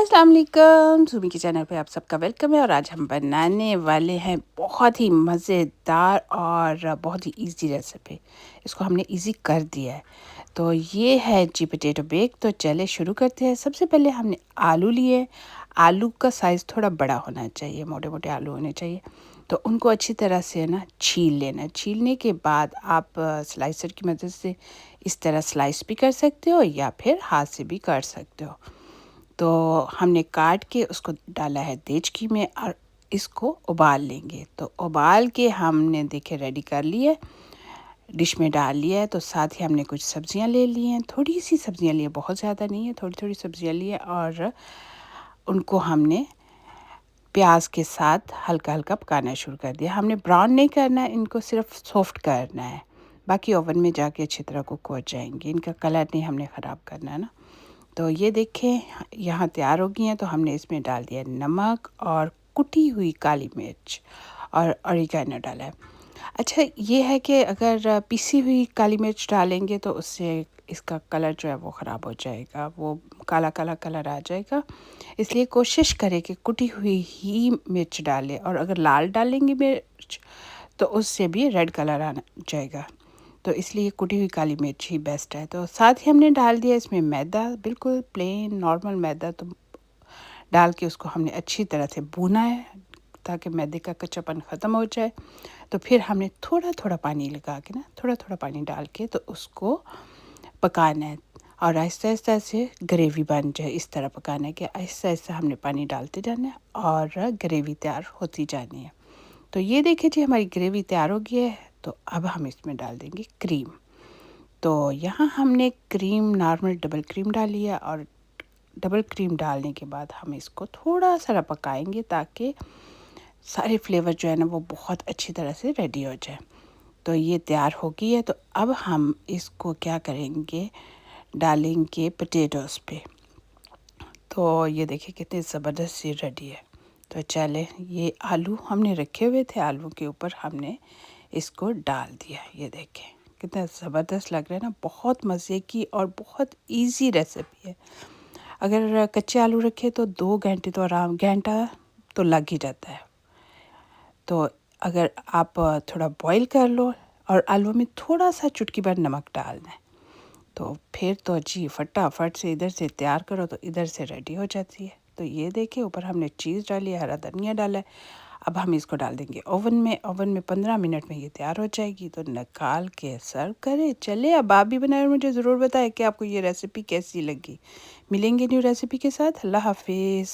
अस्सलाम वालेकुम, सुमी के चैनल पे आप सबका वेलकम है। और आज हम बनाने वाले हैं बहुत ही मज़ेदार और बहुत ही इजी रेसिपी। इसको हमने इजी कर दिया है। तो ये है जी पोटैटो बेक। तो चले शुरू करते हैं। सबसे पहले हमने आलू लिए। आलू का साइज़ थोड़ा बड़ा होना चाहिए, मोटे मोटे आलू होने चाहिए। तो उनको अच्छी तरह से ना छील लेना। छीलने के बाद आप स्लाइसर की मदद से इस तरह स्लाइस भी कर सकते हो या फिर हाथ से भी कर सकते हो। तो हमने काट के उसको डाला है देचकी में और इसको उबाल लेंगे। तो उबाल के हमने देखे रेडी कर लिए, डिश में डाल लिया है। तो साथ ही हमने कुछ सब्जियां ले ली हैं, थोड़ी सी सब्जियां ली हैं, बहुत ज़्यादा नहीं है, थोड़ी थोड़ी सब्जियां ली हैं। और उनको हमने प्याज के साथ हल्का हल्का पकाना शुरू कर दिया। हमने ब्राउन नहीं करना है, इनको सिर्फ सॉफ्ट करना है। बाकी ओवन में जाके अच्छी तरह कुक हो जाएंगे। इनका कलर नहीं हमने ख़राब करना है ना। तो ये देखें यहाँ तैयार हो गई हैं। तो हमने इसमें डाल दिया नमक और कुटी हुई काली मिर्च और ऑरिगेनो डाला है। अच्छा, ये है कि अगर पिसी हुई काली मिर्च डालेंगे तो उससे इसका कलर जो है वो ख़राब हो जाएगा, वो काला काला कलर आ जाएगा। इसलिए कोशिश करें कि कुटी हुई ही मिर्च डालें। और अगर लाल डालेंगे मिर्च तो उससे भी रेड कलर आ जाएगा। तो इसलिए कुटी हुई काली मिर्च ही बेस्ट है। तो साथ ही हमने डाल दिया इसमें मैदा, बिल्कुल प्लेन नॉर्मल मैदा। तो डाल के उसको हमने अच्छी तरह से भूना है ताकि मैदे का कच्चापन ख़त्म हो जाए। तो फिर हमने थोड़ा थोड़ा पानी लगा के ना, थोड़ा थोड़ा पानी डाल के तो उसको पकाना है। और आहिस्ता आहिस्ता से ग्रेवी बन जाए इस तरह पकाना है कि आहिस्ता आहिस्ता हमने पानी डालते जाना है और ग्रेवी तैयार होती जानी है। तो ये देखिए जी, हमारी ग्रेवी तैयार हो गई है। तो अब हम इसमें डाल देंगे क्रीम। तो यहाँ हमने क्रीम नॉर्मल डबल क्रीम डाली है। और डबल क्रीम डालने के बाद हम इसको थोड़ा सा पकाएंगे ताकि सारे फ्लेवर जो है ना वो बहुत अच्छी तरह से रेडी हो जाए। तो ये तैयार हो गई है। तो अब हम इसको क्या करेंगे, डालेंगे पोटैटोज़ पे। तो ये देखिए कितनी ज़बरदस्त सी रेडी है। तो चले, ये आलू हमने रखे हुए थे, आलू के ऊपर हमने इसको डाल दिया। ये देखें कितना ज़बरदस्त लग रहा है ना, बहुत मज़े की और बहुत इजी रेसिपी है। अगर कच्चे आलू रखे तो 2 घंटे तो आराम, घंटा तो लग ही जाता है। तो अगर आप थोड़ा बॉईल कर लो और आलू में थोड़ा सा चुटकी भर नमक डालना है तो फिर तो जी फटाफट से इधर से तैयार करो तो इधर से रेडी हो जाती है। तो ये देखिए ऊपर हमने चीज़ डाली है, हरा धनिया डाला है। अब हम इसको डाल देंगे ओवन में। ओवन में 15 मिनट में ये तैयार हो जाएगी। तो निकाल के सर्व करें। चले, अब आप भी बनाए और मुझे ज़रूर बताएं कि आपको ये रेसिपी कैसी लगी। मिलेंगे न्यू रेसिपी के साथ। अल्लाह हाफिज़।